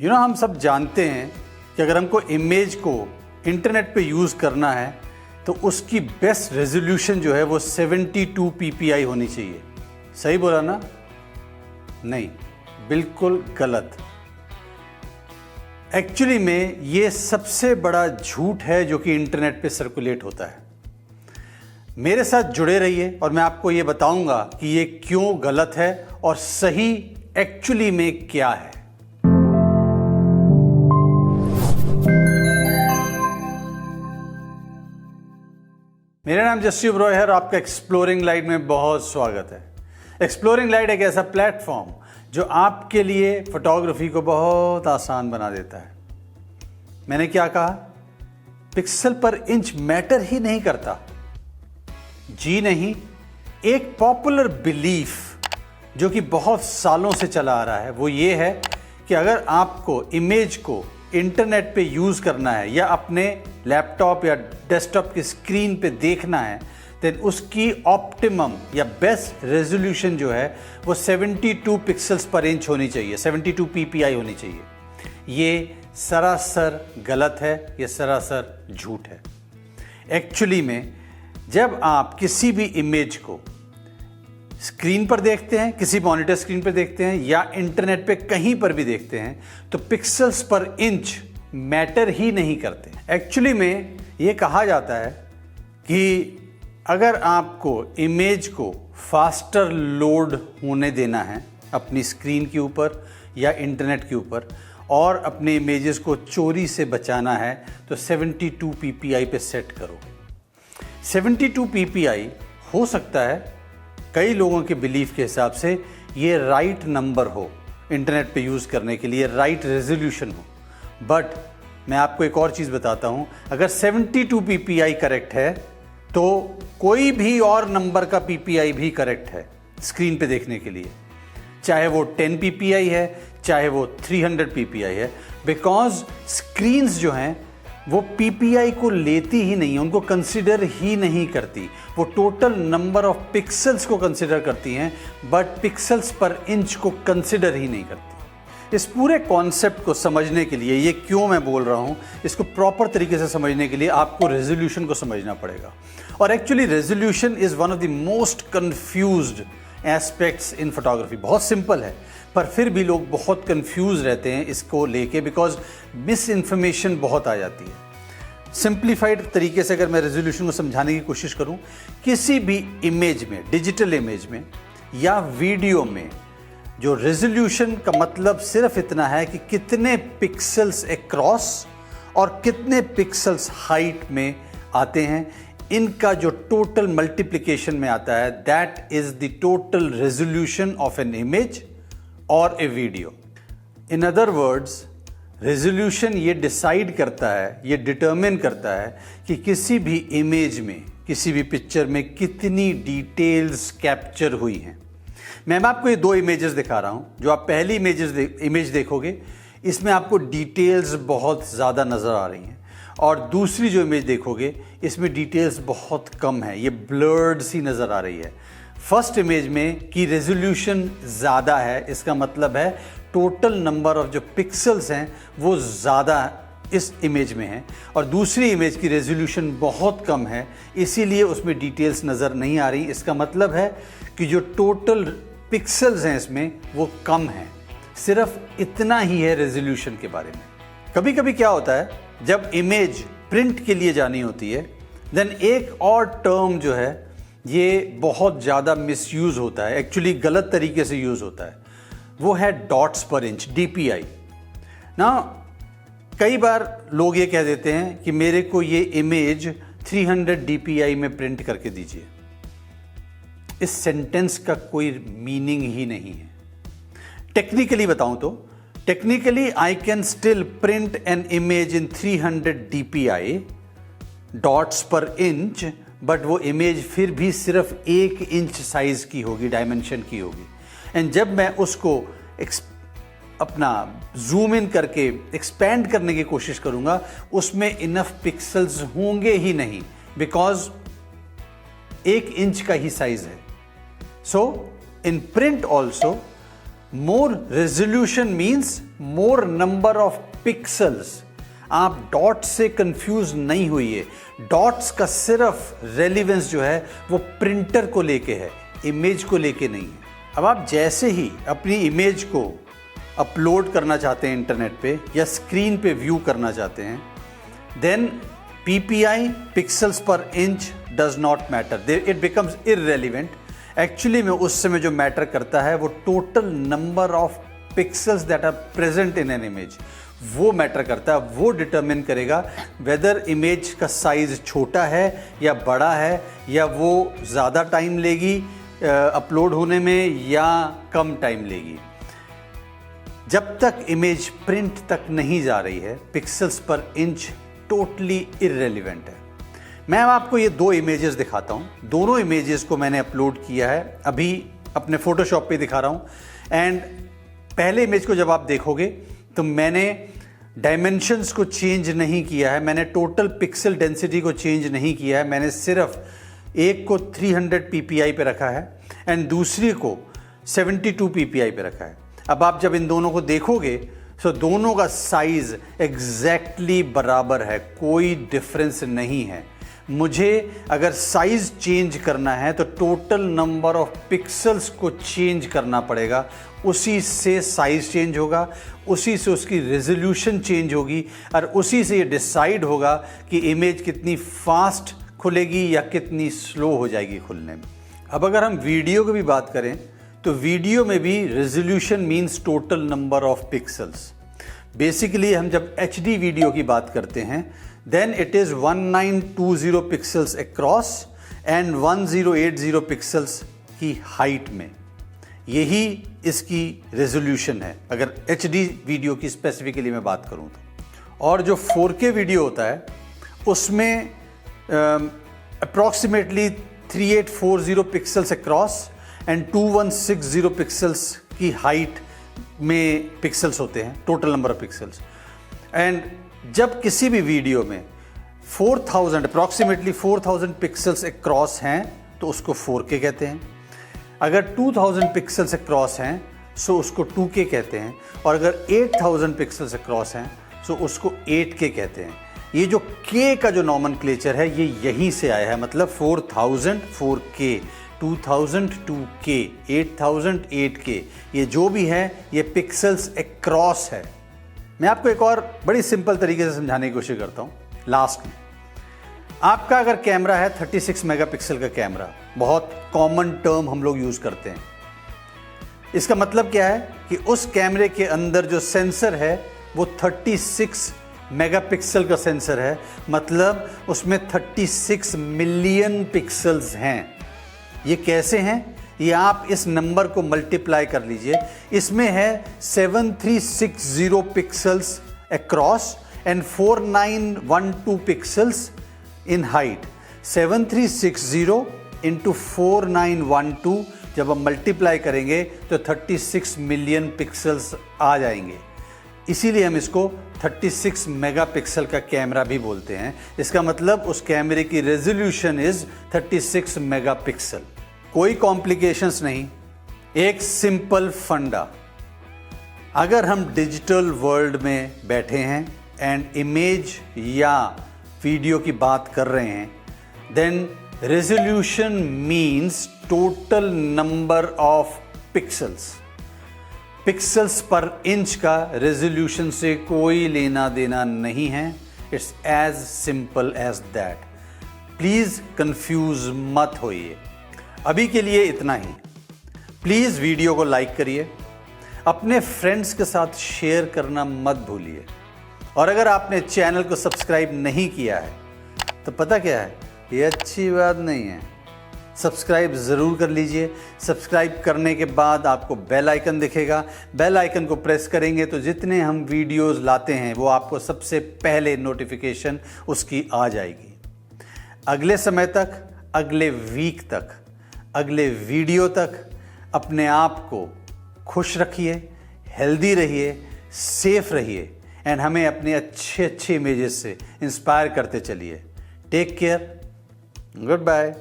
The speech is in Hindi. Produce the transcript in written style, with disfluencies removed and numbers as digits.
हम सब जानते हैं कि अगर हमको इमेज को इंटरनेट पे यूज़ करना है तो उसकी बेस्ट रेजोल्यूशन जो है वो 72 ppi होनी चाहिए। सही बोला ना? नहीं, बिल्कुल गलत। एक्चुअली में ये सबसे बड़ा झूठ है जो कि इंटरनेट पे सर्कुलेट होता है। मेरे साथ जुड़े रहिए और मैं आपको ये बताऊंगा कि ये क्यों गलत है और सही एक्चुअली में क्या है। मेरा नाम जसवीर रॉय है और आपका एक्सप्लोरिंग लाइट में बहुत स्वागत है। एक्सप्लोरिंग लाइट एक ऐसा प्लेटफॉर्म जो आपके लिए फोटोग्राफी को बहुत आसान बना देता है। मैंने क्या कहा? पिक्सल पर इंच मैटर ही नहीं करता। जी नहीं, एक पॉपुलर बिलीफ जो कि बहुत सालों से चला आ रहा है वो ये है कि अगर आपको इमेज को इंटरनेट पे यूज़ करना है या अपने लैपटॉप या डेस्कटॉप की स्क्रीन पे देखना है तो उसकी ऑप्टिमम या बेस्ट रेजोल्यूशन जो है वो 72 पिक्सल्स पर इंच होनी चाहिए, 72 ppi होनी चाहिए। ये सरासर गलत है, ये सरासर झूठ है। एक्चुअली में जब आप किसी भी इमेज को स्क्रीन पर देखते हैं, किसी मॉनिटर स्क्रीन पर देखते हैं या इंटरनेट पे कहीं पर भी देखते हैं तो पिक्सल्स पर इंच मैटर ही नहीं करते। एक्चुअली में ये कहा जाता है कि अगर आपको इमेज को फास्टर लोड होने देना है अपनी स्क्रीन के ऊपर या इंटरनेट के ऊपर और अपने इमेजेस को चोरी से बचाना है तो 72 ppi पे सेट करो। 72 ppi हो सकता है कई लोगों के बिलीफ के हिसाब से ये राइट नंबर हो इंटरनेट पे यूज़ करने के लिए, राइट रेजोल्यूशन हो। बट मैं आपको एक और चीज़ बताता हूँ, अगर 72 ppi करेक्ट है तो कोई भी और नंबर का ppi भी करेक्ट है स्क्रीन पे देखने के लिए, चाहे वो 10 ppi है चाहे वो 300 ppi है, बिकॉज स्क्रीन्स जो हैं वो ppi को लेती ही नहीं है, उनको कंसिडर ही नहीं करती। वो टोटल नंबर ऑफ पिक्सल्स को कंसिडर करती हैं बट पिक्सल्स पर इंच को कंसिडर ही नहीं करती। इस पूरे कॉन्सेप्ट को समझने के लिए, ये क्यों मैं बोल रहा हूँ, इसको प्रॉपर तरीके से समझने के लिए आपको रेजोल्यूशन को समझना पड़ेगा। और actually resolution is one of the most confused aspects in photography. बहुत सिंपल है पर फिर भी लोग बहुत कंफ्यूज रहते हैं इसको लेके, बिकॉज मिस इन्फॉर्मेशन बहुत आ जाती है। सिंप्लीफाइड तरीके से अगर मैं रेजोल्यूशन को समझाने की कोशिश करूं, किसी भी इमेज में, डिजिटल इमेज में या वीडियो में, जो रेजोल्यूशन का मतलब सिर्फ इतना है कि कितने पिक्सल्स अक्रॉस और कितने पिक्सल्स हाइट में आते हैं, इनका जो टोटल मल्टीप्लिकेशन में आता है, that is the total resolution of an image और a video. In other words, resolution ये डिसाइड करता है, ये डिटरमिन करता है कि किसी भी इमेज में, किसी भी पिक्चर में कितनी डिटेल्स कैप्चर हुई हैं। मैं आपको ये दो इमेजेस दिखा रहा हूँ। जो आप पहली इमेज देखोगे इसमें आपको डिटेल्स बहुत ज़्यादा नज़र आ रही हैं और दूसरी जो इमेज देखोगे इसमें डिटेल्स बहुत कम है, ये ब्लर्ड सी नज़र आ रही है। फर्स्ट इमेज में की रेजोल्यूशन ज़्यादा है, इसका मतलब है टोटल नंबर ऑफ जो पिक्सल्स हैं वो ज़्यादा इस इमेज में है, और दूसरी इमेज की रेजोल्यूशन बहुत कम है, इसीलिए उसमें डिटेल्स नज़र नहीं आ रही। इसका मतलब है कि जो टोटल पिक्सल्स हैं इसमें वो कम हैं। सिर्फ इतना ही है रेजोल्यूशन के बारे में। कभी कभी क्या होता है, जब इमेज प्रिंट के लिए जानी होती है देन एक और टर्म जो है ये बहुत ज़्यादा मिसयूज़ होता है, एक्चुअली गलत तरीके से यूज़ होता है, वो है डॉट्स पर इंच, DPI ना। कई बार लोग ये कह देते हैं कि मेरे को ये इमेज 300 DPI में प्रिंट करके दीजिए। इस सेंटेंस का कोई मीनिंग ही नहीं है। टेक्निकली बताऊं तो, technically I can still print an image in 300 DPI dots पर इंच, बट वो इमेज फिर भी सिर्फ 1 इंच साइज की होगी, डायमेंशन की होगी। एंड जब मैं उसको अपना जूम इन करके एक्सपेंड करने की कोशिश करूंगा उसमें इनफ पिक्सल्स होंगे ही नहीं, बिकॉज 1 इंच का ही साइज है। So in print also more resolution means more number of pixels. आप डॉट से कंफ्यूज नहीं हुइए। डॉट्स का सिर्फ रेलिवेंस जो है वो प्रिंटर को लेके है, इमेज को लेके नहीं है। अब आप जैसे ही अपनी इमेज को अपलोड करना चाहते हैं इंटरनेट पे या स्क्रीन पे व्यू करना चाहते हैं, then PPI pixels per inch does not matter, it becomes irrelevant. Actually में उस समय जो मैटर करता है वो total number of pixels that are present in an image, वो मैटर करता है। वो डिटरमिन करेगा वेदर इमेज का साइज छोटा है या बड़ा है, या वो ज़्यादा टाइम लेगी अपलोड होने में या कम टाइम लेगी। जब तक इमेज प्रिंट तक नहीं जा रही है, pixels per inch totally irrelevant है। मैं आपको ये दो इमेजेस दिखाता हूँ। दोनों इमेजेस को मैंने अपलोड किया है, अभी अपने फोटोशॉप पे दिखा रहा हूँ। एंड पहले इमेज को जब आप देखोगे तो मैंने डायमेंशंस को चेंज नहीं किया है, मैंने टोटल पिक्सल डेंसिटी को चेंज नहीं किया है। मैंने सिर्फ एक को 300 PPI पे रखा है एंड दूसरी को 72 PPI पे रखा है। अब आप जब इन दोनों को देखोगे तो दोनों का साइज एग्जैक्टली बराबर है, कोई डिफरेंस नहीं है। मुझे अगर साइज चेंज करना है तो टोटल नंबर ऑफ पिक्सल्स को चेंज करना पड़ेगा, उसी से साइज चेंज होगा, उसी से उसकी रेजोल्यूशन चेंज होगी और उसी से ये डिसाइड होगा कि इमेज कितनी फास्ट खुलेगी या कितनी स्लो हो जाएगी खुलने में। अब अगर हम वीडियो की भी बात करें तो वीडियो में भी resolution means total number of pixels. Basically हम जब HD वीडियो की बात करते हैं then it is 1920 pixels across and 1080 pixels की हाइट में, यही इसकी रेजोल्यूशन है अगर HD वीडियो की स्पेसिफिकली मैं बात करूं तो। और जो 4K वीडियो होता है उसमें approximately 3840 pixels across and 2160 pixels की हाइट में पिक्सल्स होते हैं, total number of pixels. And जब किसी भी वीडियो में 4000 अप्रॉक्सीमेटली 4000 पिक्सल्स अक्रॉस हैं तो उसको 4K कहते हैं। अगर 2000 पिक्सल्स अक्रॉस हैं सो उसको 2K कहते हैं, और अगर 8000 पिक्सल्स अक्रॉस हैं सो उसको 8K कहते हैं। ये जो K का जो नॉमेनक्लेचर है ये यहीं से आया है, मतलब 4000 4K, 2000 2K, 8000 8K, ये जो भी है ये पिक्सल्स अक्रॉस है। मैं आपको एक और बड़ी सिंपल तरीके से समझाने की कोशिश करता हूँ लास्ट में। आपका अगर कैमरा है 36 मेगापिक्सल का कैमरा, बहुत कॉमन टर्म हम लोग यूज़ करते हैं। इसका मतलब क्या है कि उस कैमरे के अंदर जो सेंसर है वो 36 मेगापिक्सल का सेंसर है, मतलब उसमें 36 मिलियन पिक्सल्स हैं। ये कैसे हैं? ये आप इस नंबर को मल्टीप्लाई कर लीजिए। इसमें है 7360 pixels across and 4912 pixels in height. 7360 into 4912 जब हम मल्टीप्लाई करेंगे तो 36 मिलियन पिक्सल्स आ जाएंगे। इसीलिए हम इसको 36 मेगापिक्सल का कैमरा भी बोलते हैं। इसका मतलब उस कैमरे की रेजोल्यूशन इज 36 मेगापिक्सल। कोई कॉम्प्लिकेशंस नहीं, एक सिंपल फंडा। अगर हम डिजिटल वर्ल्ड में बैठे हैं एंड इमेज या वीडियो की बात कर रहे हैं, then resolution means total number of pixels. Pixels per inch का रेजोल्यूशन से कोई लेना देना नहीं है। It's as simple as that. Please confuse मत होइए। अभी के लिए इतना ही। प्लीज़ वीडियो को लाइक करिए, अपने फ्रेंड्स के साथ शेयर करना मत भूलिए, और अगर आपने चैनल को सब्सक्राइब नहीं किया है तो पता क्या है, ये अच्छी बात नहीं है। सब्सक्राइब ज़रूर कर लीजिए। सब्सक्राइब करने के बाद आपको बेल आइकन दिखेगा, बेल आइकन को प्रेस करेंगे तो जितने हम वीडियोस लाते हैं वो आपको सबसे पहले नोटिफिकेशन उसकी आ जाएगी। अगले समय तक, अगले वीक तक, अगले वीडियो तक अपने आप को खुश रखिए, हेल्दी रहिए, सेफ रहिए एंड हमें अपने अच्छे इमेजेस से इंस्पायर करते चलिए। Take care, good bye.